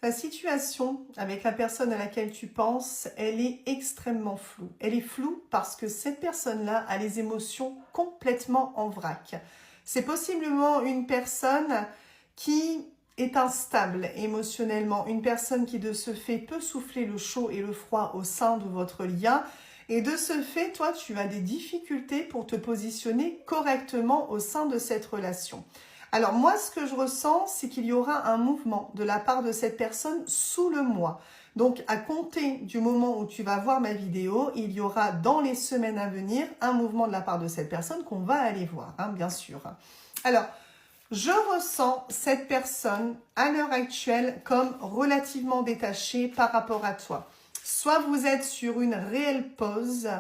La situation avec la personne à laquelle tu penses, elle est extrêmement floue. Elle est floue parce que cette personne-là a les émotions complètement en vrac. C'est possiblement une personne qui est instable émotionnellement, une personne qui de ce fait peut souffler le chaud et le froid au sein de votre lien. Et de ce fait, toi, tu as des difficultés pour te positionner correctement au sein de cette relation. Alors moi, ce que je ressens, c'est qu'il y aura un mouvement de la part de cette personne sous le mois. Donc, à compter du moment où tu vas voir ma vidéo, il y aura dans les semaines à venir un mouvement de la part de cette personne qu'on va aller voir, hein, bien sûr. Alors, je ressens cette personne à l'heure actuelle comme relativement détachée par rapport à toi. Soit vous êtes sur une réelle pause,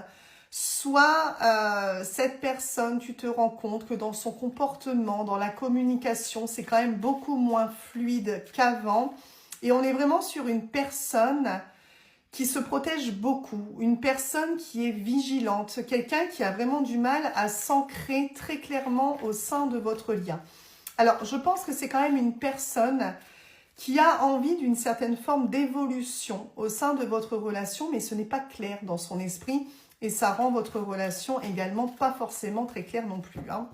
soit cette personne, tu te rends compte que dans son comportement, dans la communication, c'est quand même beaucoup moins fluide qu'avant. Et on est vraiment sur une personne qui se protège beaucoup, une personne qui est vigilante, quelqu'un qui a vraiment du mal à s'ancrer très clairement au sein de votre lien. Alors, je pense que c'est quand même une personne qui a envie d'une certaine forme d'évolution au sein de votre relation, mais ce n'est pas clair dans son esprit et ça rend votre relation également pas forcément très claire non plus. Hein.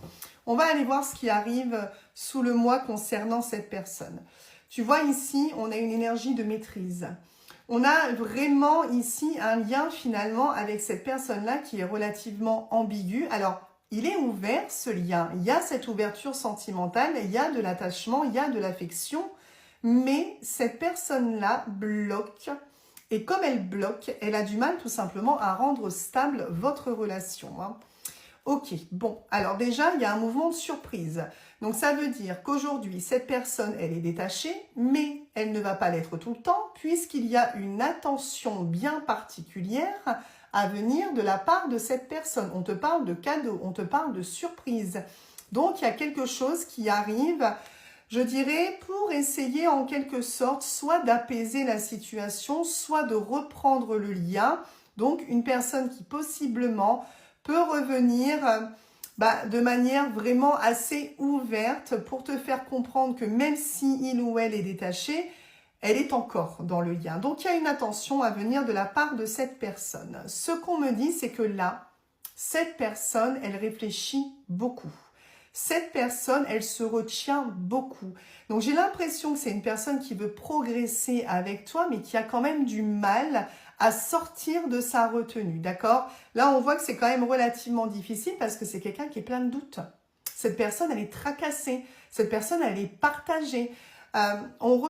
On va aller voir ce qui arrive sous le mois concernant cette personne. Tu vois ici, on a une énergie de maîtrise. On a vraiment ici un lien finalement avec cette personne-là qui est relativement ambigu. Alors, il est ouvert ce lien, il y a cette ouverture sentimentale, il y a de l'attachement, il y a de l'affection, mais cette personne-là bloque. Et comme elle bloque, elle a du mal tout simplement à rendre stable votre relation. Hein. Ok, bon, alors déjà, il y a un mouvement de surprise. Donc ça veut dire qu'aujourd'hui, cette personne, elle est détachée, mais elle ne va pas l'être tout le temps, puisqu'il y a une attention bien particulière à venir de la part de cette personne. On te parle de cadeau, on te parle de surprise. Donc, il y a quelque chose qui arrive, je dirais, pour essayer en quelque sorte soit d'apaiser la situation, soit de reprendre le lien. Donc, une personne qui possiblement peut revenir de manière vraiment assez ouverte pour te faire comprendre que même si il ou elle est détaché, elle est encore dans le lien. Donc, il y a une attention à venir de la part de cette personne. Ce qu'on me dit, c'est que là, cette personne, elle réfléchit beaucoup. Cette personne, elle se retient beaucoup. Donc, j'ai l'impression que c'est une personne qui veut progresser avec toi, mais qui a quand même du mal à sortir de sa retenue, d'accord? Là, on voit que c'est quand même relativement difficile parce que c'est quelqu'un qui est plein de doutes. Cette personne, elle est tracassée. Cette personne, elle est partagée. On